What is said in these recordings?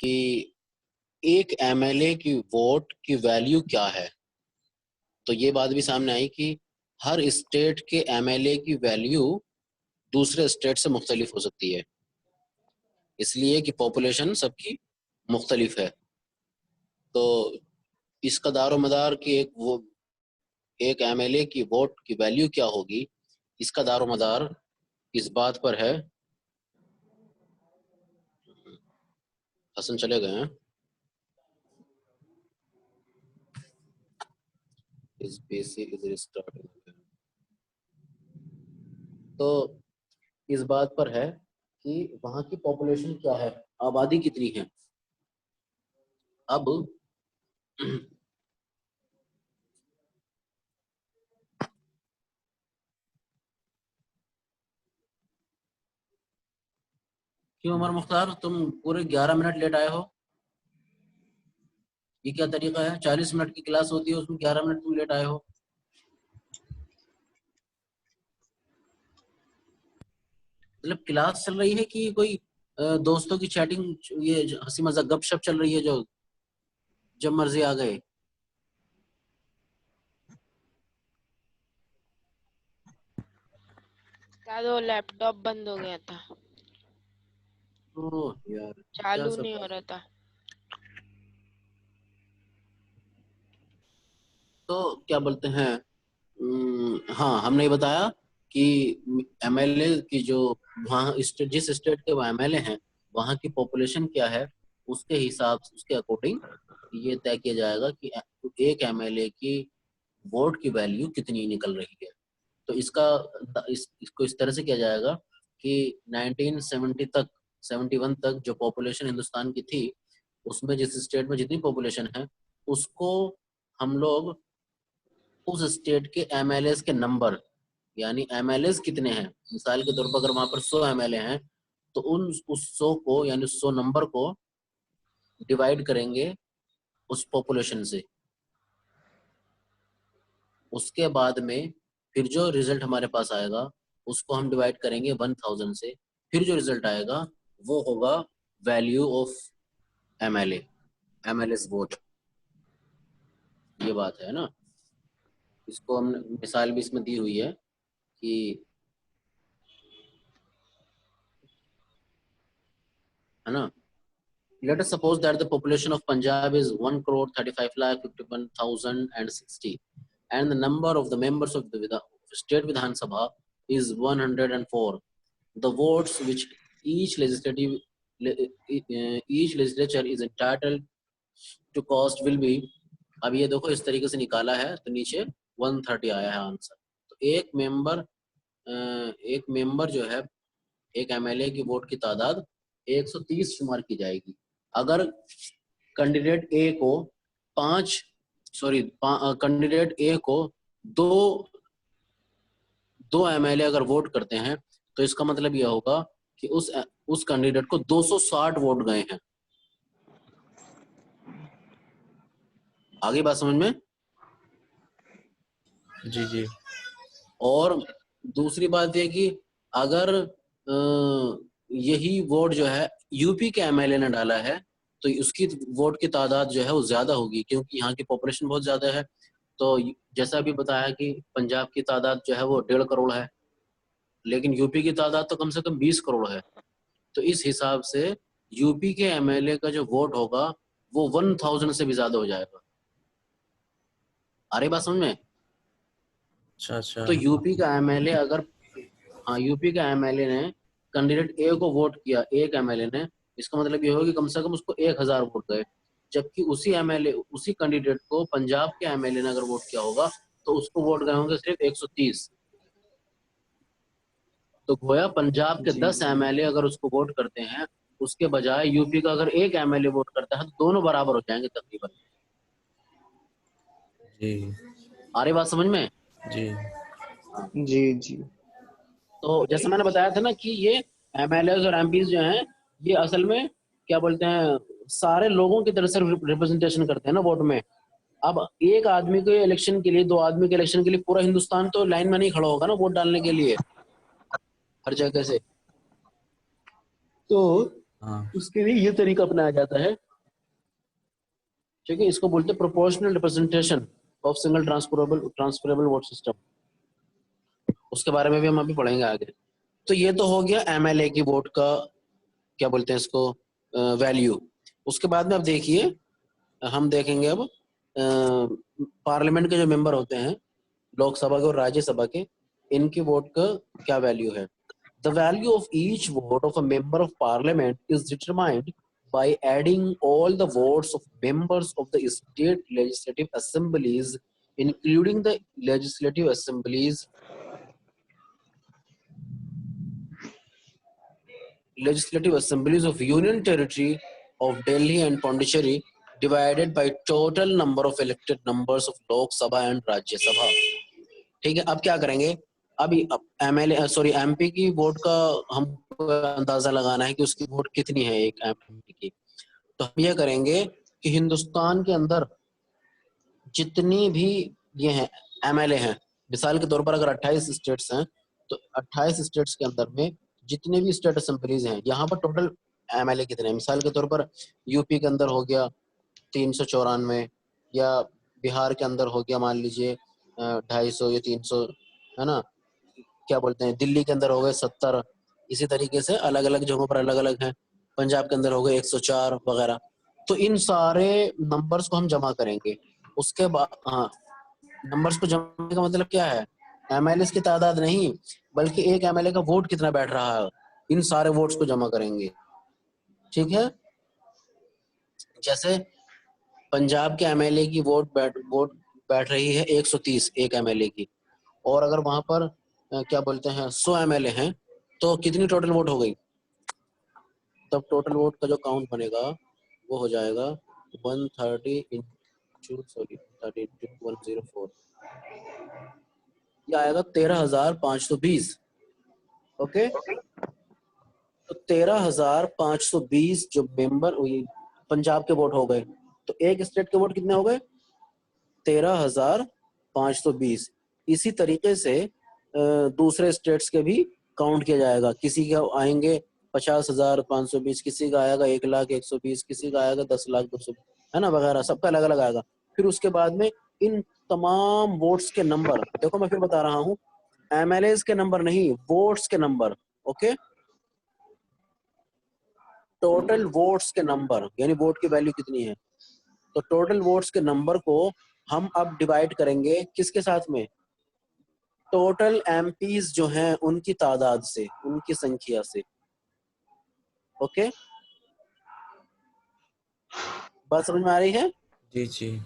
कि एक एमएलए की वोट की वैल्यू क्या है। तो ये बात भी सामने आई कि हर स्टेट के एमएलए की वैल्यू दूसरे स्टेट से मुख्तलिफ हो सकती है, इसलिए कि पॉपुलेशन सबकी मुख्तलिफ है। तो इसका दारो मदार कि एक एमएलए की वोट की वैल्यू क्या होगी, इसका दारो मदार इस बात पर है। हसन चले गए हैं। इस बेसिक इज स्टार्टिंग। तो इस बात पर है कि वहां की पॉपुलेशन क्या है, आबादी कितनी है। अब क्यों उमर मुख्तार, तुम पूरे 11 मिनट लेट आए हो? ये क्या तरीका है? 40 मिनट की क्लास होती है, उसमें 11 मिनट तुम लेट आए हो। मतलब क्लास चल रही है कि कोई दोस्तों की चैटिंग, ये हंसी मजाक गपशप चल रही है जो जब मर्जी आ गए? वो लैपटॉप बंद हो गया था, ओह यार, क्या चालू सब नहीं हो बात रहा है। था। तो क्या बोलते हैं, हाँ हमने ये बताया कि एमएलए की जो वहाँ जिस स्टेट के वो एमएलए हैं वहाँ की पॉपुलेशन क्या है, उसके हिसाब से उसके अकॉर्डिंग ये तय किया जाएगा कि एक एमएलए की वोट की वैल्यू कितनी निकल रही है। तो इसको इस तरह से किया जाएगा कि 1970 तक 71 तक जो पॉपुलेशन हिंदुस्तान की थी, उसमें जिस स्टेट में जितनी पॉपुलेशन है उसको हम लोग उस स्टेट के एमएलए के नंबर, यानी एमएलए कितने हैं, मिसाल के तौर पर अगर वहां पर 100 एमएलए हैं तो उस 100 को यानी 100 नंबर को डिवाइड करेंगे उस पॉपुलेशन से। उसके बाद में फिर जो रिजल्ट हमारे पास आएगा उसको हम डिवाइड करेंगे 1000 से। फिर जो रिजल्ट आएगा वो होगा value of MLA, MLA vote. ये बात है ना। इसको हमने मिसाल भी इसमें दी हुई है कि, है ना, let us suppose that the population of Punjab is 1,35,51,060 and the number of the members of the state Vidhan Sabha is 104. The votes which each legislature is entitled to cast will be, अब ये देखो इस तरीके से निकाला है तो नीचे 130 आया है आंसर। तो एक मेंबर जो है, एक एमएलए की वोट की तादाद 130 शुमार की जाएगी। अगर कैंडिडेट ए को कैंडिडेट ए को दो दो एमएलए अगर वोट करते हैं तो इसका मतलब यह होगा कि उस कैंडिडेट को 260 वोट गए हैं। आगे बात समझ में? जी जी। और दूसरी बात यह कि अगर यही वोट जो है यूपी के एमएलए ने डाला है तो उसकी वोट की तादाद जो है वो ज्यादा होगी, क्योंकि यहाँ की पॉपुलेशन बहुत ज्यादा है। तो जैसा अभी बताया कि पंजाब की तादाद जो है वो 1.5 करोड़ है, लेकिन यूपी की तादाद तो कम से कम 20 करोड़ है। तो इस हिसाब से यूपी के एमएलए का जो वोट होगा वो 1000 से भी ज्यादा हो जाएगा। आ रही बात समझ में? अच्छा अच्छा। तो यूपी का एमएलए अगर, हाँ, यूपी का एमएलए ने कैंडिडेट ए को वोट किया, एक एमएलए ने, इसका मतलब ये होगा कि कम से कम उसको 1000 वोट गए। जबकि उसी कैंडिडेट को पंजाब के एमएलए ने अगर वोट किया होगा तो उसको वोट गए होंगे सिर्फ 130। तो गोया पंजाब के 10 एमएलए अगर उसको वोट करते हैं उसके बजाय यूपी का अगर एक एमएलए वोट करता है तो दोनों बराबर हो जाएंगे तकरीबन। जी आ रही बात समझ में? जी हाँ। जी जी। तो जैसे मैंने बताया था ना कि ये एमएलए और एमपीज जो हैं ये असल में क्या बोलते हैं, सारे लोगों की तरफ से रिप्रेजेंटेशन करते हैं ना वोट में। अब एक आदमी के इलेक्शन के लिए, दो आदमी के इलेक्शन के लिए पूरा हिंदुस्तान तो लाइन में नहीं खड़ा होगा ना वोट डालने के लिए हर जगह से। तो हाँ उसके लिए ये तरीका अपनाया जाता है, ठीक है। इसको बोलते हैं proportional representation of single transferable vote system. उसके बारे में भी हम अभी पढ़ेंगे आगे। तो ये तो हो गया एमएलए की वोट का, क्या बोलते हैं इसको, वैल्यू। उसके बाद में अब देखिए, हम देखेंगे अब पार्लियामेंट के जो मेंबर होते हैं, लोकसभा के और राज्यसभा के, इनकी वोट का क्या वैल्यू है। The value of each vote of a member of parliament is determined by adding all the votes of members of the state legislative assemblies, including the legislative assemblies of Union Territory of Delhi and Pondicherry, divided by total number of elected members of Lok Sabha and Rajya Sabha। ठीक है, अब क्या करेंगे, अभी MLA sorry MP की vote का हमको अंदाजा लगाना है कि उसकी वोट कितनी है एक एमपी की। तो हम ये करेंगे कि हिंदुस्तान के अंदर जितनी भी ये हैं एमएलए हैं, मिसाल के तौर पर अगर 28 स्टेट्स हैं, तो 28 स्टेट्स के अंदर में जितने भी स्टेट असेंबलीज हैं, यहाँ पर टोटल एमएलए कितने हैं। मिसाल के तौर पर यूपी के अंदर हो गया 394, या बिहार के अंदर हो गया मान लीजिए 250 या 300, है ना। क्या बोलते हैं, दिल्ली के अंदर हो गए 70। इसी तरीके से अलग अलग जगहों पर अलग अलग हैं। पंजाब के अंदर हो गए 104 वगैरह। तो इन सारे नंबर्स को हम जमा करेंगे। उसके बाद हाँ, नंबर्स को जमा करने का मतलब क्या है, एमएलए की तादाद नहीं, बल्कि एक एमएलए का वोट कितना बैठ रहा है, इन सारे वोट्स को जमा करेंगे। ठीक है, जैसे पंजाब के एमएलए की वोट बैठ रही है 130 एक एमएलए की, और अगर वहां पर क्या बोलते हैं 100 एमएलए हैं, तो कितनी टोटल वोट हो गई। तब टोटल वोट का जो काउंट बनेगा वो हो जाएगा 130 इंटू 104, ये आएगा 13,520। ओके, तो 13,520 जो मेंबर हुई पंजाब के वोट हो गए, तो एक स्टेट के वोट कितने हो गए 13,520। इसी तरीके से दूसरे स्टेट्स के भी काउंट किया जाएगा। किसी के आएंगे 50,520, किसी का आएगा 1,00,120, किसी का आएगा 10,00,220, है ना, वगैरह, सबका अलग अलग आएगा। फिर उसके बाद में इन तमाम वोट्स के नंबर, देखो मैं फिर बता रहा हूँ, एमएलए के नंबर नहीं, वोट्स के नंबर। ओके, टोटल वोट्स के नंबर, यानी वोट की वैल्यू कितनी है। तो टोटल वोट्स के नंबर को हम अब डिवाइड करेंगे किसके साथ में, टोटल एमपीज जो हैं उनकी तादाद से, उनकी संख्या से। ओके, बात समझ में आ रही है। जी जी।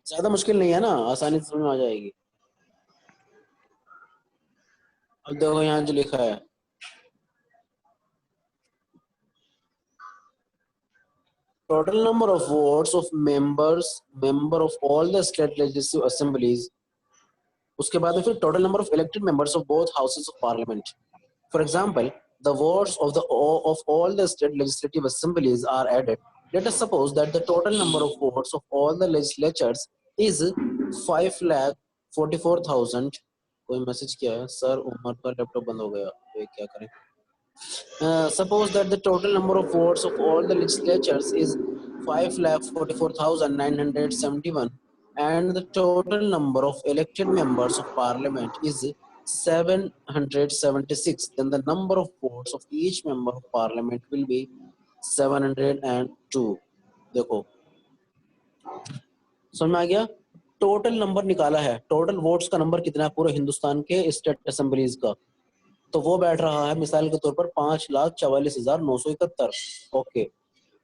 ज्यादा मुश्किल नहीं है ना, आसानी से समझ में आ जाएगी। अब देखो यहाँ जो लिखा है, total number of votes of member of all the state legislative assemblies। उसके बाद में फिर total number of elected members of both houses of parliament। For example, the votes of all the state legislative assemblies are added। Let us suppose that the total number of votes of all the legislatures is 5,44,000। कोई message किया है sir, Umar का laptop बंद हो गया, तो क्या करें। Suppose that the total number of votes of all the legislatures is 5,44,971, and the total number of elected members of parliament is 776. Then the number of votes of each member of parliament will be 702। देखो समझ में आ गया, total number निकाला है, total votes का number कितना है पूरे हिंदुस्तान के स्टेट असेंबलीज का, तो वो बैठ रहा है मिसाल के तौर पर 5,44,971। ओके,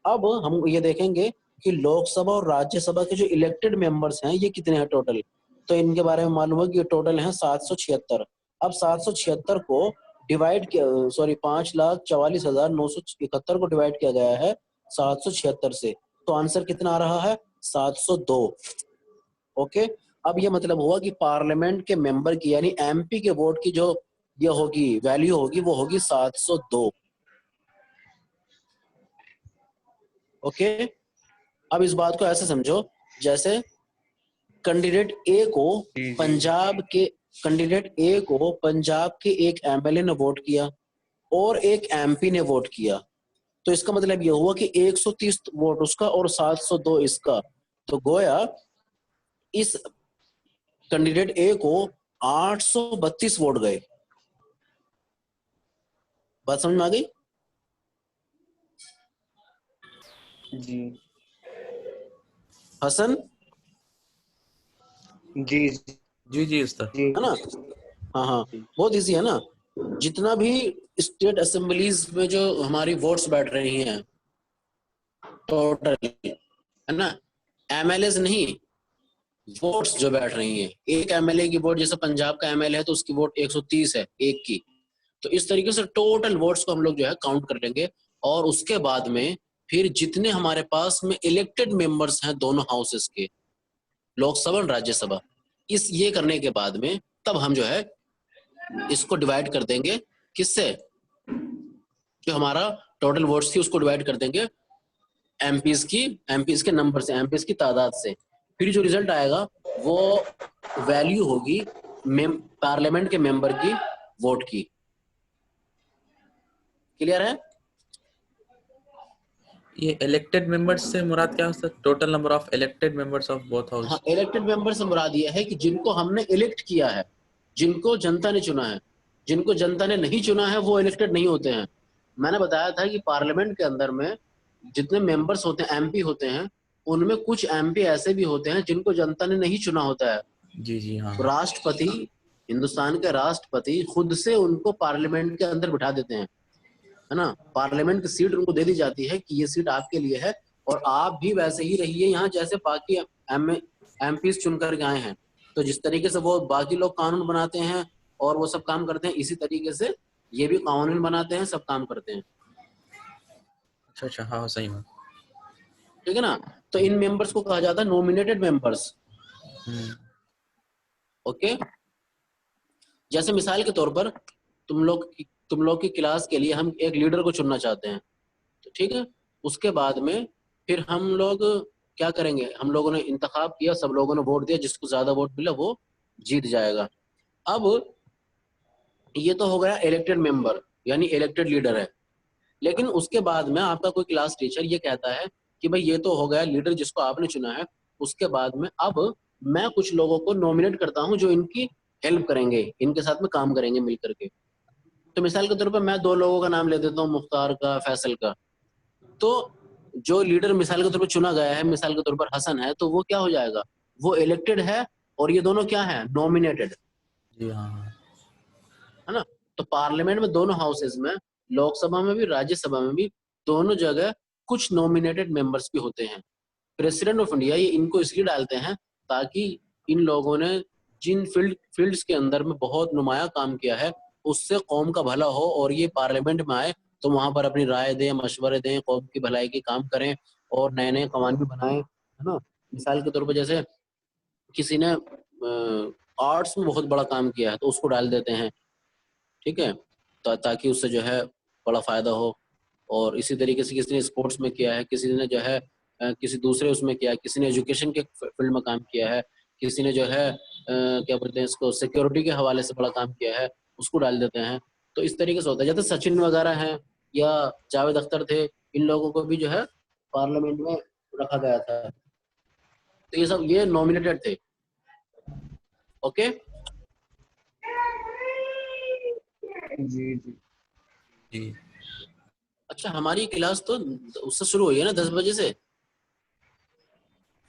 अब हम ये देखेंगे कि लोकसभा और राज्यसभा के जो इलेक्टेड मेंबर्स हैं ये कितने हैं टोटल। तो इनके बारे में मालूम है कि टोटल है 776। अब 776 को डिवाइड किया, सॉरी 5,44,971 को डिवाइड किया गया है 776 से, तो आंसर कितना आ रहा है 702। ओके, अब ये मतलब हुआ कि पार्लियामेंट के मेंबर की यानी एमपी के वोट की जो ये होगी वैल्यू होगी वो होगी 702। ओके, अब इस बात को ऐसे समझो जैसे कैंडिडेट ए को पंजाब के एक एमएलए ने वोट किया, और एक एमपी ने वोट किया, तो इसका मतलब ये हुआ कि 130 वोट उसका और 702 इसका। तो गोया इस कैंडिडेट ए को 832 वोट गए। बात समझ में आ गई? जी हसन? जी जी जी उस्ताद। जी है ना? हाँ हाँ, बहुत इजी है ना। जितना भी स्टेट असेंबलीज में जो हमारी वोट्स बैठ रही हैं टोटल, है ना, एमएलएस नहीं, वोट्स जो बैठ रही हैं, एक एमएलए की वोट, जैसे पंजाब का एमएलए है तो उसकी वोट 130 है एक की। तो इस तरीके से टोटल वोट्स को हम लोग जो है काउंट कर लेंगे, और उसके बाद में फिर जितने हमारे पास में इलेक्टेड मेंबर्स हैं दोनों हाउसेस के, लोकसभा और राज्यसभा, इस ये करने के बाद में तब हम जो है इसको डिवाइड कर देंगे किससे, जो हमारा टोटल वोट्स थी उसको डिवाइड कर देंगे एमपीज के नंबर से, एमपीज की तादाद से। फिर जो रिजल्ट आएगा वो वैल्यू होगी पार्लियामेंट के मेंबर की वोट की। क्लियर है? ये इलेक्टेड मेंबर्स से मुराद क्या है उस्ताद? Total number of elected members of both house. हाँ, इलेक्टेड मेंबर से मुराद ये है कि जिनको हमने इलेक्ट किया है, जिनको जनता ने चुना है। जिनको जनता ने नहीं चुना है वो इलेक्टेड नहीं होते हैं। मैंने बताया था कि पार्लियामेंट के अंदर में जितने मेंबर्स होते हैं, एमपी होते हैं, उनमें कुछ एमपी ऐसे भी होते हैं जिनको जनता ने नहीं चुना होता है। जी जी हाँ। राष्ट्रपति, हिंदुस्तान के राष्ट्रपति खुद से उनको पार्लियामेंट के अंदर बिठा देते हैं, है ना। पार्लियामेंट की सीट उनको दे दी जाती है कि ये सीट आपके लिए है, और आप भी वैसे ही रहिए यहाँ जैसे बाकी एमपीज चुन कर आए हैं। तो जिस तरीके से वो बाकी लोग कानून बनाते हैं और वो सब काम करते हैं, इसी तरीके से ये भी कानून बनाते हैं, सब काम करते हैं। अच्छा अच्छा, हाँ सही में। ठीक है ना। तो इन मेंबर्स को कहा जाता है नॉमिनेटेड मेंबर्स। ओके। जैसे मिसाल के तौर पर तुम लोग की क्लास के लिए हम एक लीडर को चुनना चाहते हैं, तो ठीक है। उसके बाद में फिर हम लोग क्या करेंगे, हम लोगों ने इंतखाब किया, सब लोगों ने वोट दिया, जिसको ज्यादा वोट मिला वो जीत जाएगा। अब ये तो हो गया इलेक्टेड मेंबर, यानी इलेक्टेड लीडर है। लेकिन उसके बाद में आपका कोई क्लास टीचर ये कहता है कि भाई ये तो हो गया लीडर जिसको आपने चुना है, उसके बाद में अब मैं कुछ लोगों को नॉमिनेट करता हूं जो इनकी हेल्प करेंगे, इनके साथ में काम करेंगे मिल करके। तो मिसाल के तौर पर मैं 2 लोगों का नाम ले देता हूँ, मुख्तार का, फैसल का। तो जो लीडर मिसाल के तौर पर चुना गया है, मिसाल के तौर पर हसन है, तो वो क्या हो जाएगा, वो इलेक्टेड है, और ये दोनों क्या है, नॉमिनेटेड, जी हाँ हाँ। है ना। तो पार्लियामेंट में दोनों हाउसेज में, लोकसभा में भी राज्यसभा में भी, दोनों जगह कुछ नॉमिनेटेड मेंबर्स भी होते हैं। प्रेसिडेंट ऑफ इंडिया ये इनको इसलिए डालते हैं ताकि इन लोगों ने जिन फील्ड्स के अंदर में बहुत नुमाया काम किया है उससे कौम का भला हो, और ये पार्लियामेंट में आए तो वहां पर अपनी राय दें, मशवरे दें, कौम की भलाई के काम करें, और नए नए कानून भी बनाएं, है ना। मिसाल के तौर पर जैसे किसी ने आर्ट्स में बहुत बड़ा काम किया है तो उसको डाल देते हैं, ठीक है, ताकि उससे जो है बड़ा फायदा हो। और इसी तरीके से किसी ने स्पोर्ट्स में किया है, किसी ने जो है किसी दूसरे उसमें किया है, किसी ने एजुकेशन के फील्ड में काम किया है, किसी ने जो है क्या बोलते हैं इसको, सिक्योरिटी के हवाले से बड़ा काम किया है, उसको डाल देते हैं। तो इस तरीके से होता है। जैसे सचिन वगैरह हैं या जावेद अख्तर थे, इन लोगों को भी जो है पार्लियामेंट में रखा गया था। तो ये सब ये नॉमिनेटेड थे। ओके। जी जी जी अच्छा, हमारी क्लास तो उससे शुरू हुई है ना, 10 बजे से।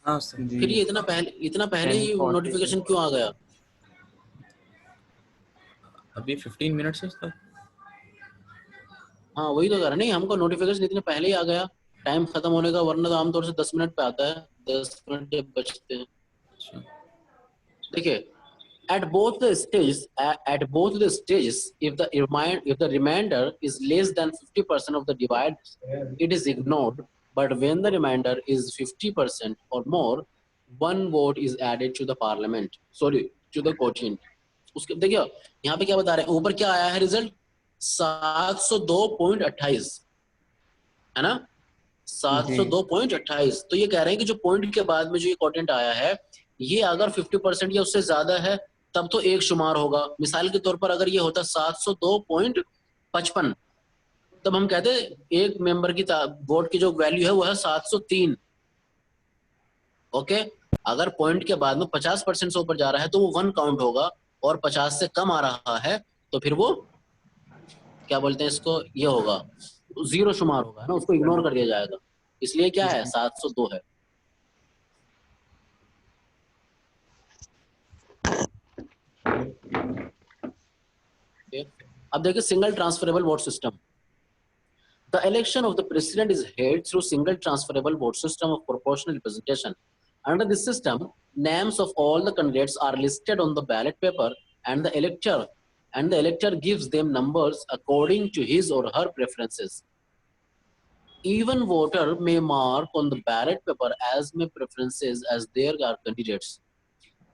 हाँ उस्ताद। जी फिर ये इतना पहले ही 10:40 नोटिफिकेशन क्यों आ गया? अभी 15 मिनट्स है उस्ताद। हाँ वही तो कह रहा, नहीं हमको नोटिफिकेशन इतने पहले ही आ गया टाइम खत्म होने का, वरना तो आमतौर से 10 मिनट पे आता है, 10 मिनट जब बचते हैं। अच्छा देखिए, at both the stages, if the remainder is less than 50% of the divide, it is ignored. But when the remainder is 50% or more, one vote is added to the parliament. Sorry, to the quotient. उसके देखिए यहाँ पे क्या बता रहे हैं, ऊपर क्या आया है रिजल्ट, 702.28, है ना, 702.28। तो ये कह रहे हैं कि जो पॉइंट के बाद में जो ये क्वोटिएंट आया है, ये अगर 50% या उससे ज्यादा है तब तो एक शुमार होगा। मिसाल के तौर पर अगर ये होता 702.55, तब हम कहते हैं एक मेंबर की वोट की जो वैल्यू है वो है 703। ओके, अगर पॉइंट के बाद में 50% से ऊपर जा रहा है तो वो 1 काउंट होगा, और 50 से कम आ रहा है तो फिर वो क्या बोलते हैं इसको, ये होगा 0 शुमार होगा, है ना, उसको इग्नोर कर दिया जाएगा। इसलिए क्या है, 702 है। अब देखिए single transferable vote system. The election of the president is held through single transferable vote system of proportional representation. Under this system, names of all the candidates are listed on the ballot paper, and the elector gives them numbers according to his or her preferences. Even voter may mark on the ballot paper as many preferences as there are candidates.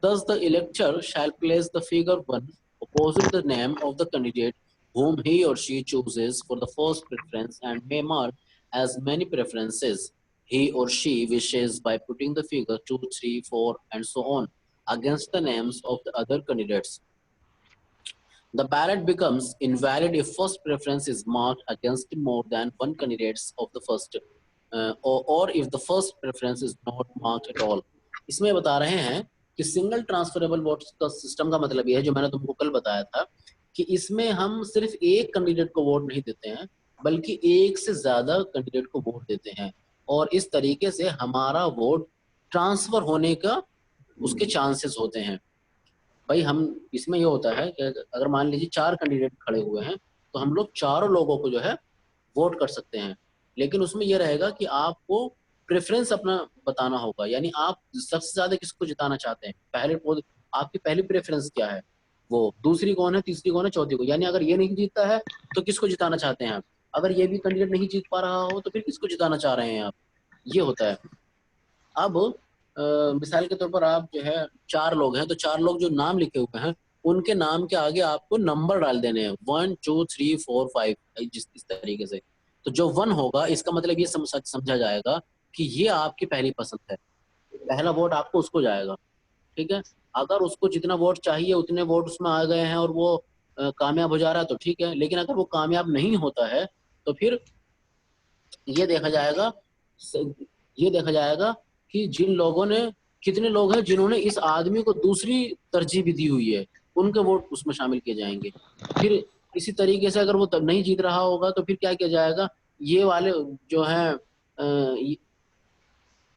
Thus, the elector shall place the figure 1 opposite the name of the candidate whom he or she chooses for the first preference, and may mark as many preferences he or she wishes by putting the figure 2, 3, 4, and so on against the names of the other candidates. The ballot becomes invalid if first preference is marked against more than one candidates of the first, or if the first preference is not marked at all. इसमें बता रहे हैं कि single transferable vote का system का मतलब ये है, जो मैंने तुमको कल बताया था, कि इसमें हम सिर्फ एक कैंडिडेट को वोट नहीं देते हैं, बल्कि एक से ज्यादा कैंडिडेट को वोट देते हैं, और इस तरीके से हमारा वोट ट्रांसफर होने का उसके चांसेस होते हैं। भाई हम इसमें ये होता है कि अगर मान लीजिए 4 कैंडिडेट खड़े हुए हैं तो हम लोग चारों लोगों को जो है वोट कर सकते हैं, लेकिन उसमें यह रहेगा कि आपको प्रेफरेंस अपना बताना होगा, यानी आप सबसे ज्यादा किसको जिताना चाहते हैं, आपकी पहली प्रेफरेंस क्या है, वो दूसरी कौन है, तीसरी कौन है, चौथी को, यानी अगर ये नहीं जीतता है तो किसको जिताना चाहते हैं आप, अगर ये भी कैंडिडेट नहीं जीत पा रहा हो तो फिर किसको जिताना चाह रहे हैं आप, ये होता है। अब मिसाल के तौर पर आप जो है 4 लोग हैं, तो 4 लोग जो नाम लिखे हुए हैं उनके नाम के आगे आपको नंबर डाल देने हैं, 1 2 3 4 5, इस तरीके से। तो जो 1 होगा इसका मतलब ये समझा जाएगा कि ये आपकी पहली पसंद है, पहला वोट आपको उसको जाएगा, ठीक है। अगर उसको जितना वोट चाहिए उतने वोट उसमें आ गए हैं और वो कामयाब हो जा रहा है तो ठीक है, लेकिन अगर वो कामयाब नहीं होता है तो फिर ये देखा जाएगा कि जिन लोगों ने, कितने लोग हैं जिन्होंने इस आदमी को दूसरी तरजीह भी दी हुई है, उनके वोट उसमें शामिल किए जाएंगे। फिर इसी तरीके से अगर वो तब नहीं जीत रहा होगा तो फिर क्या किया जाएगा, ये वाले जो हैं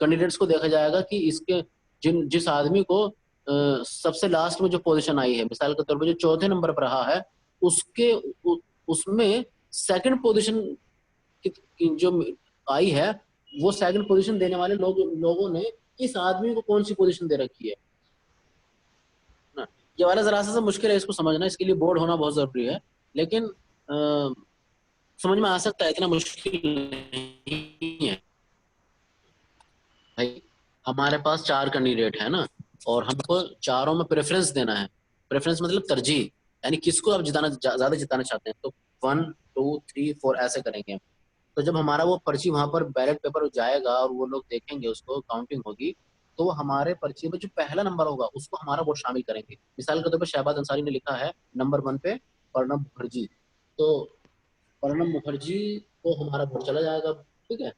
कैंडिडेट्स को देखा जाएगा कि इसके जिस आदमी को सबसे लास्ट में जो पोजीशन आई है, मिसाल के तौर पर जो चौथे नंबर पर रहा है, उसमें सेकंड पोजीशन जो आई है, वो सेकंड पोजीशन देने वाले लोगों ने इस आदमी को कौन सी पोजीशन दे रखी है ना। ये वाला जरा सा मुश्किल है इसको समझना, इसके लिए बोर्ड होना बहुत जरूरी है, लेकिन समझ में आ सकता है, इतना मुश्किल नहीं है। भाई हमारे पास 4 कैंडिडेट है ना, और हमको चारों में प्रेफरेंस देना है, प्रेफरेंस मतलब तरजीह, यानी किसको आप ज्यादा जिताना चाहते हैं, तो 1 2 3 4 ऐसे करेंगे। तो जब हमारा वो पर्ची वहां पर बैलेट पेपर जाएगा और वो लोग देखेंगे, उसको काउंटिंग होगी, तो हमारे पर्ची में जो पहला नंबर होगा उसको हमारा वोट शामिल करेंगे। मिसाल के तौर पर शहबाज अंसारी ने लिखा है नंबर 1 पे प्रणब मुखर्जी, तो प्रणब मुखर्जी को हमारा वोट चला जाएगा, ठीक है।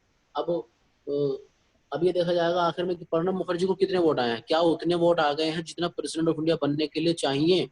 अब ये देखा जाएगा आखिर में कि प्रणब मुखर्जी को कितने वोट आए हैं, क्या उतने वोट आ गए हैं जितना प्रेसिडेंट ऑफ इंडिया बनने के लिए चाहिए।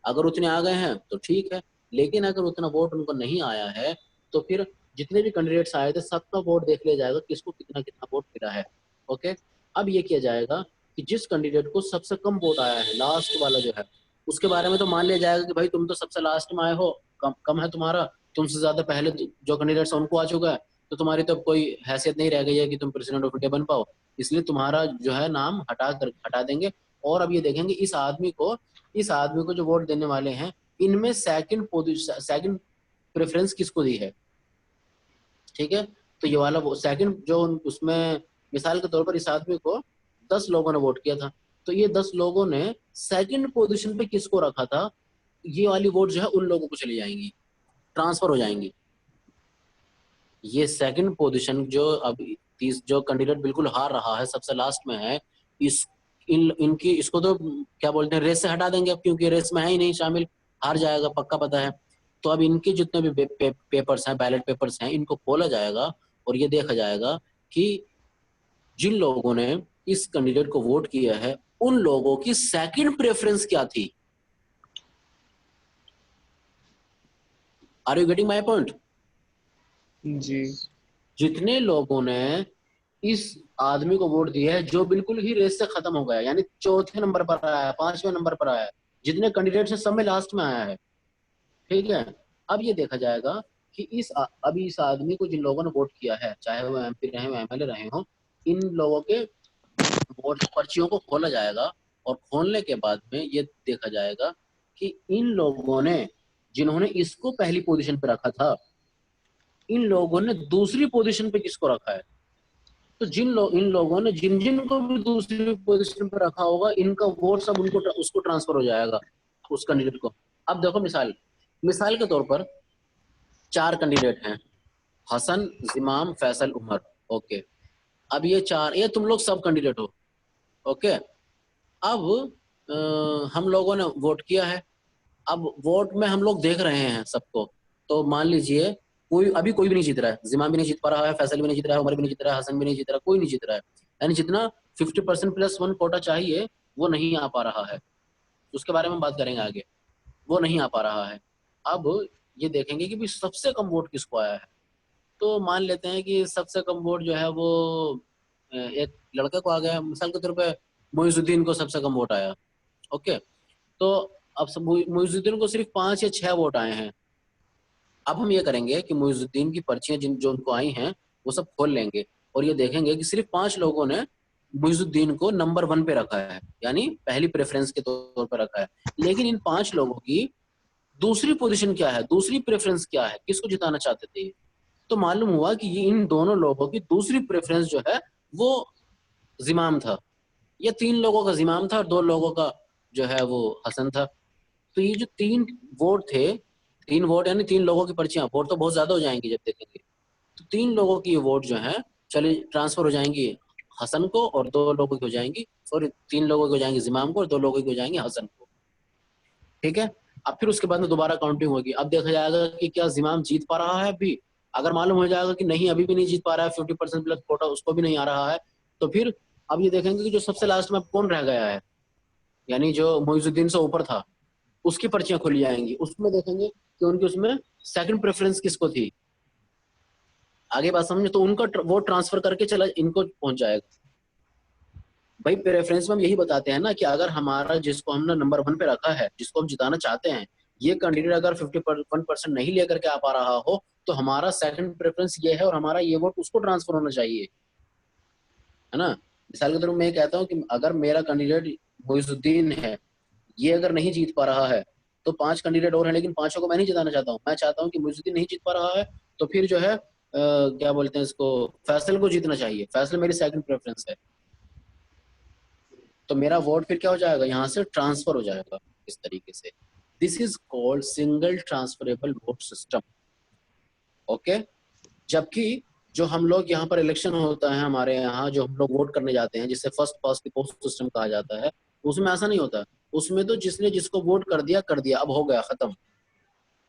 अगर उतने आ गए हैं तो ठीक है, लेकिन अगर उतना वोट उनको नहीं आया है तो फिर जितने भी कैंडिडेट्स आए थे सबका वोट देख लिया जाएगा, किसको कितना कितना वोट मिला है। ओके, अब ये किया जाएगा कि जिस कैंडिडेट को सबसे कम वोट आया है, लास्ट वाला जो है, उसके बारे में तो मान लिया जाएगा कि भाई तुम तो सबसे लास्ट में आए हो, कम है तुम्हारा, तुमसे ज्यादा पहले जो कैंडिडेट्स उनको आ चुका है, तो तुम्हारी तो कोई हैसियत नहीं रह गई है कि तुम प्रेसिडेंट ऑफ इंडिया बन पाओ, इसलिए तुम्हारा जो है नाम हटा देंगे। और अब ये देखेंगे इस आदमी को जो वोट देने वाले हैं, इनमें सेकंड प्रेफरेंस किसको दी है, ठीक है। तो ये वाला वो सेकंड जो उसमें, मिसाल के तौर पर इस आदमी को 10 लोगों ने वोट किया था, तो ये 10 लोगों ने सेकंड पोजीशन पे किसको रखा था, ये वाली वोट जो है उन लोगों को चली जाएंगी, ट्रांसफर हो जाएंगी। ये सेकंड पोजीशन जो अब जो कैंडिडेट बिल्कुल हार रहा है, सबसे लास्ट में है, इनकी इसको तो क्या बोलते हैं, रेस से हटा देंगे अब, क्योंकि रेस में है ही नहीं शामिल, हार जाएगा पक्का पता है। तो अब इनके जितने भी पेपर्स हैं, बैलेट पेपर्स हैं, इनको खोला जाएगा और ये देखा जाएगा कि जिन लोगों ने इस कैंडिडेट को वोट किया है उन लोगों की सेकंड प्रेफरेंस क्या थी। Are you getting my point? जी जितने लोगों ने इस आदमी को वोट दिया है जो बिल्कुल ही रेस से खत्म हो गया, यानी चौथे नंबर पर आया है, 5वें नंबर पर आया है, जितने कैंडिडेट है सब में लास्ट में आया है, ठीक है। अब ये देखा जाएगा कि अभी इस आदमी को जिन लोगों ने वोट किया है, चाहे वो एमपी रहे हो एमएलए रहे हो, इन लोगों के वोट पर्चियों को खोला जाएगा और खोलने के बाद में ये देखा जाएगा कि इन लोगों ने, जिन्होंने इसको पहली पोजीशन पे रखा था, इन लोगों ने दूसरी पोजीशन पे किसको रखा है। तो इन लोगों ने जिन जिन को भी दूसरी पोजीशन पे रखा होगा, इनका वोट सब उनको उसको ट्रांसफर हो जाएगा, उस कैंडिडेट को। अब देखो मिसाल के तौर पर 4 कैंडिडेट हैं, हसन, इमाम, फैसल, उमर। ओके, अब ये तुम लोग सब कैंडिडेट हो। ओके, अब हम लोगों ने वोट किया है। अब वोट में हम लोग देख रहे हैं सबको, तो मान लीजिए कोई भी नहीं जीत रहा है, जिमाम भी नहीं जीत पा रहा है, फैसल भी नहीं जीत रहा है, उमर भी नहीं जीत रहा है, हसन भी नहीं जीत रहा है, कोई नहीं जीत रहा है, यानी जितना 50% +1 कोटा चाहिए वो नहीं आ पा रहा है। उसके बारे में बात करेंगे आगे, वो नहीं आ पा रहा है। अब ये देखेंगे कि भी सबसे कम वोट किसको आया है। तो मान लेते हैं कि सबसे कम वोट जो है वो एक लड़के को आ गया, मिसाल के तौर पे मोइजुद्दीन को सबसे कम वोट आया। ओके, तो अब मोइजुद्दीन को सिर्फ 5 या 6 वोट आए हैं। अब हम ये करेंगे कि मोइजुद्दीन की पर्चियां जो उनको आई हैं वो सब खोल लेंगे और ये देखेंगे कि सिर्फ 5 लोगों ने मोइजुद्दीन को नंबर 1 पे रखा है, यानी पहली प्रेफरेंस के तौर पर रखा है। लेकिन इन 5 लोगों की दूसरी पोजीशन क्या है, दूसरी प्रेफरेंस क्या है, किसको जिताना चाहते थे। तो मालूम हुआ कि ये इन दोनों लोगों की दूसरी प्रेफरेंस जो है वो जिमाम था। ये 3 लोगों का जिमाम था और 2 लोगों का जो है वो हसन था। तो ये जो 3 वोट थे, 3 वोट यानी 3 लोगों की पर्चियां, वोट तो बहुत ज्यादा हो जाएंगी जब देखेंगे। तो 3 लोगों की वोट जो है चले ट्रांसफर हो जाएंगी हसन को और 2 लोगों की हो जाएंगी, सॉरी 3 लोगों की हो जाएंगी जिमाम को और 2 लोगों की हो जाएंगी हसन को, ठीक है। अब फिर उसके बाद में दोबारा काउंटिंग होगी। अब देखा जाएगा कि क्या जिमाम जीत पा रहा है अभी। अगर मालूम हो जाएगा कि नहीं अभी भी नहीं जीत पा रहा है, 50% प्लस कोटा उसको भी नहीं आ रहा है, तो फिर अब ये देखेंगे कि जो सबसे लास्ट में कौन रह गया है, यानी जो मोइजुद्दीन से ऊपर था, उसकी पर्चियां खोली जाएंगी। उसमें देखेंगे कि उनकी उसमें सेकंड प्रेफरेंस किसको थी। आगे बात समझे, तो उनका वोट ट्रांसफर करके चला इनको पहुंच जाएगा। भाई प्रेफरेंस में हम यही बताते हैं ना कि अगर हमारा जिसको हमने नंबर 1 पे रखा है, जिसको हम जिताना चाहते हैं, ये कैंडिडेट अगर 51% नहीं लेकर के आ पा रहा हो, तो हमारा सेकंड प्रेफरेंस ये है और हमारा ये वोट उसको ट्रांसफर होना चाहिए, है ना। मिसाल के तौर पर मैं कहता हूँ कि अगर मेरा कैंडिडेट मोइजुद्दीन है, ये अगर नहीं जीत पा रहा है, तो 5 कैंडिडेट और हैं, लेकिन 5 को मैं नहीं जिताना चाहता हूँ। मैं चाहता हूँ कि मोइजुद्दीन नहीं जीत पा रहा है, तो फिर जो है क्या बोलते हैं इसको, फैसल को जीतना चाहिए। फैसल मेरी सेकंड प्रेफरेंस है, तो मेरा वोट फिर क्या हो जाएगा, यहाँ से ट्रांसफर हो जाएगा इस तरीके से। This is called single transferable vote system. Okay, जबकि जो हम लोग यहाँ पर इलेक्शन होता है हमारे यहाँ, जो हम लोग वोट करने जाते हैं, जिसे first past the post system कहा जाता है, उसमें ऐसा नहीं होता। उसमें तो जिसने जिसको वोट कर दिया, अब हो गया खत्म।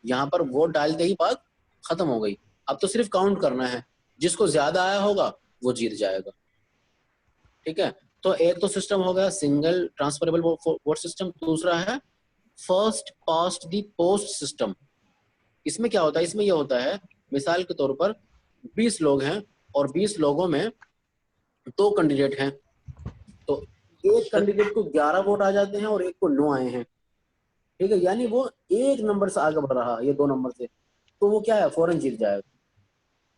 यहाँ पर वोट डालते ही बात खत्म हो गई। अब तो सिर्फ काउंट करना है, जिसको ज्यादा आया होगा वो जीत जाएगा, ठीक है। तो एक तो सिस्टम हो गया सिंगल ट्रांसफरेबल वोट सिस्टम। दूसरा है first past the post system. इसमें क्या होता है, इसमें यह होता है, मिसाल के तौर पर 20 लोग हैं और 20 लोगों में 2 कैंडिडेट हैं, तो एक कैंडिडेट को 11 वोट आ जाते हैं और एक को 9 आए हैं, ठीक है, यानी वो 1 नंबर से आगे बढ़ रहा है, ये 2 नंबर से, तो वो क्या है, फौरन जीत जाएगा,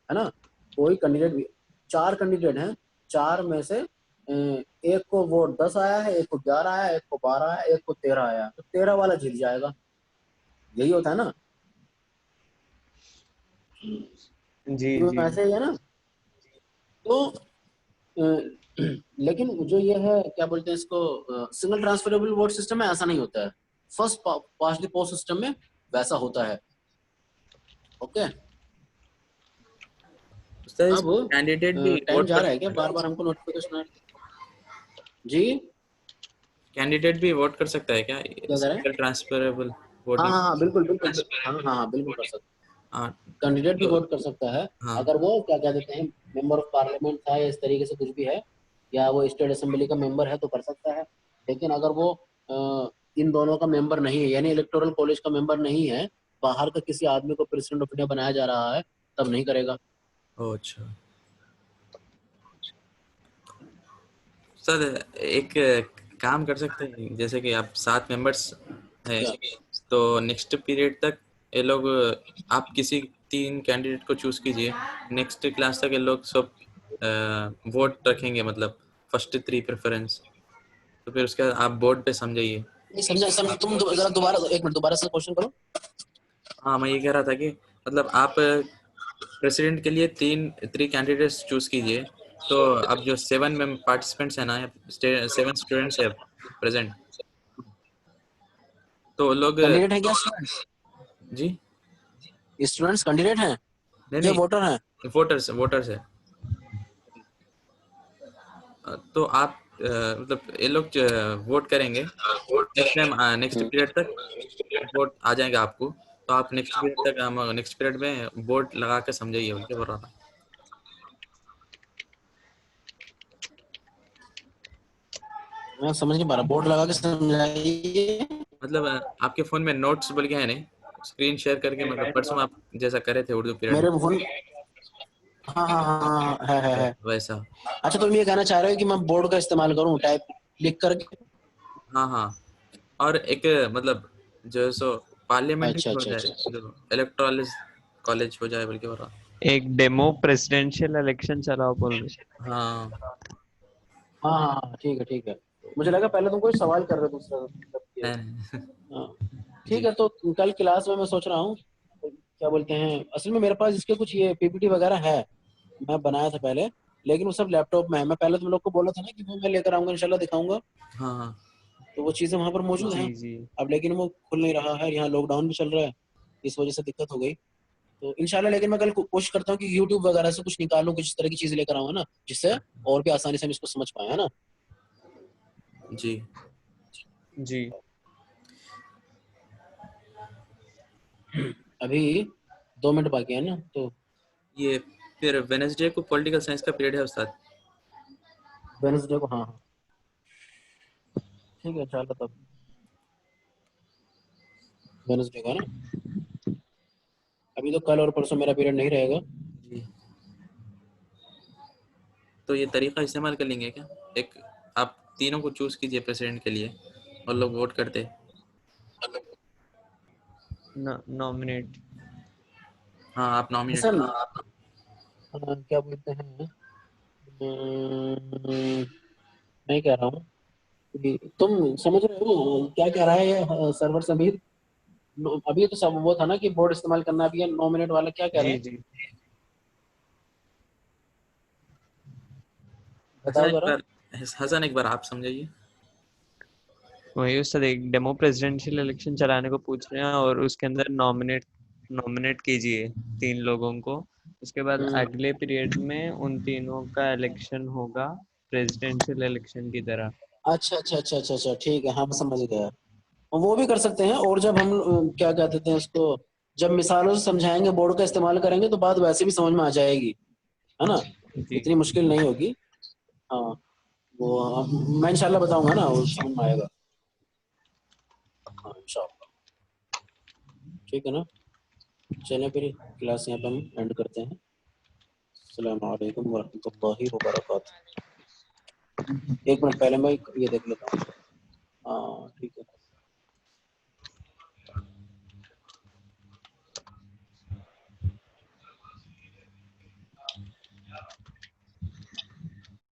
है ना। कोई कैंडिडेट 4 कैंडिडेट हैं, 4 में से एक को वोट 10 आया है, एक को 11 आया, एक को 12 आया, एक को 13 आया, तो 13 वाला जीत जाएगा। यही होता है ना, जी जी ऐसे ही है ना। तो लेकिन जो ये है क्या बोलते हैं इसको, सिंगल ट्रांसफरेबल वोट सिस्टम में ऐसा नहीं होता है। First past the post system में वैसा होता है। ओके, अब कैंडिडेट भी टाइम वोट जा कर रहा है क्या, सकता बार बार हमको नोटिफिकेशन जी कैंडिडेट भी वोट कर सकता है क्या कह रहे हैं? सिंगल ट्रांसफरेबल हाँ वोटिंग। हाँ हाँ बिल्कुल बिल्कुल हाँ हाँ हाँ बिल्कुल कर सकते हाँ हैं, कैंडिडेट भी तो वोट कर सकता है। हाँ अगर वो क्या कह देते हैं मेंबर ऑफ पार्लियामेंट था या इस तरीके से कुछ भी है, या वो स्टेट असेंबली का मेंबर है तो कर सकता है। लेकिन अगर वो इन दोनों का मेंबर नहीं है, यानी इलेक्टोरल कॉलेज का मेंबर नहीं है, बाहर का किसी आदमी को प्रेसिडेंट ऑफ इंडिया बनाया जा रहा है, तब नहीं करेगा। ओ अच्छा सर, एक काम कर सकते हैं, जैसे कि आप 7 मेंबर्स हैं, क्या? तो नेक्स्ट पीरियड तक ये लोग, आप किसी 3 कैंडिडेट को चूज कीजिए, नेक्स्ट क्लास तक ये लोग सब वोट रखेंगे, मतलब फर्स्ट 3 प्रेफरेंस, तो फिर उसके बाद आप बोर्ड पे समझाइए। नहीं समझा समझ, तुम जरा दोबारा 1 मिनट दोबारा से क्वेश्चन करो। हाँ मैं ये कह रहा था कि मतलब आप प्रेसिडेंट के लिए 3 कैंडिडेट्स चूज कीजिए, तो अब जो 7 में पार्टिसिपेंट्स हैं ना, 7 स्टूडेंट्स है प्रेजेंट, तो वो लोग। कैंडिडेट है क्या स्टूडेंट्स? जी स्टूडेंट्स कैंडिडेट हैं नहीं या नहीं, वोटर हैं? वोटर्स वोटर्स है। तो आप मतलब ये लोग वोट करेंगे, नेक्स्ट टाइम नेक्स्ट हम्म। पीरियड तक वोट आ जाएगा आपको, तो आप नेक्स्ट पीरियड तक, हम नेक्स्ट पीरियड में बोर्ड लगा के समझाइए, बोल के बोल रहा था। मैं समझ नहीं पा रहा, बोर्ड लगा के समझाइए। मतलब आपके फोन में नोट्स बोल के है नहीं, स्क्रीन शेयर करके, मतलब परसों आप जैसा करे थे उर्दू पीरियड मेरे फोन, हाँ हाँ हाँ हाँ, में, है। वैसा। अच्छा तुम ये कहना चाह रहे हो कि मैं बोर्ड का इस्तेमाल करूं, टाइप लिख करके? हाँ हाँ, और एक मतलब जो है सो पार्लियामेंट अच्छा हो अच्छा जाए, अच्छा। जो इलेक्टोरल कॉलेज हो जाए बोल के बोल रहा। एक डेमो प्रेसिडेंशियल इलेक्शन चलाओ बोल रहे। हाँ हाँ हाँ हाँ, ठीक है ठीक है। मुझे लगा पहले तुम कोई सवाल कर रहे हो दूसरा, मतलब ये। नहीं हाँ ठीक जी है, तो कल क्लास में मैं सोच रहा हूँ, क्या बोलते हैं, असल में मेरे पास इसके कुछ ये पीपीटी वगैरह है, मैं बनाया था पहले, लेकिन वो सब लैपटॉप में है। मैं पहले तुम लोग को बोला था ना कि वो मैं लेकर आऊंगा, इंशाल्लाह दिखाऊंगा। हाँ हाँ तो वो चीजें वहां पर मौजूद हैं। जी जी अब लेकिन वो खुल नहीं रहा है, यहाँ लॉकडाउन भी चल रहा है, इस वजह से दिक्कत हो गई। तो इंशाल्लाह, लेकिन मैं कल कोशिश करता हूँ कि यूट्यूब वगैरह से कुछ निकालूं, कुछ इस तरह की चीजें लेकर आऊंगा ना, जिससे और भी आसानी से हम इसको समझ पाए, है ना। जी। जी। अभी 2 मिनट बाकी है ना, तो ये फिर वेनेसडे को पॉलिटिकल साइंस का पीरियड है उस्ताद। वेडनेसडे को, हाँ हाँ ठीक है, चलो तब वेडनेसडे को है ना। अभी तो कल और परसों मेरा पीरियड नहीं रहेगा। जी, तो ये तरीका इस्तेमाल कर लेंगे क्या, एक आप तीनों को चूज कीजिए प्रेसिडेंट के लिए, और लोग वोट करते। नॉमिनेट। हाँ आप नॉमिनेट हसन, कीजिए। क्या बोलते हैं, मैं कह रहा हूँ कि तुम समझ रहे हो क्या कह रहा है ये सर्वर समीर? अभी तो सब वो था ना कि बोर्ड इस्तेमाल करना, भी है 9 मिनट वाला, क्या कह रहे जी हैं, जी। हसन बताओ एक जरा। बार, हसन एक बार आप समझाइए। वही उससे एक डेमो प्रेसिडेंशियल इलेक्शन चलाने को पूछ रहे हैं, और उसके अंदर नॉमिनेट कीजिए 3 लोगों को। उसके बाद हम्म, अगले पीरियड में उन तीनों का इलेक्शन होगा प्रेसिडेंशियल इलेक्शन की तरह। अच्छा अच्छा अच्छा अच्छा अच्छा, ठीक है, हाँ मैं समझ गया। वो भी कर सकते हैं, और जब हम क्या कहते हैं उसको, जब मिसालों से समझाएंगे, बोर्ड का इस्तेमाल करेंगे, तो बात वैसे भी समझ में आ जाएगी, है ना, जी। इतनी मुश्किल नहीं होगी। हाँ, वो मैं इंशाल्लाह बताऊंगा ना, वो समझ में आएगा। हाँ इंशाल्लाह, ठीक है ना। चलें फिर, क्लास यहाँ पे हम एंड करते हैं। अस्सलाम वालेकुम वरहमतुल्लाहि वबरकातुहू। 1 मिनट पहले मैं ये देख लेता हूँ।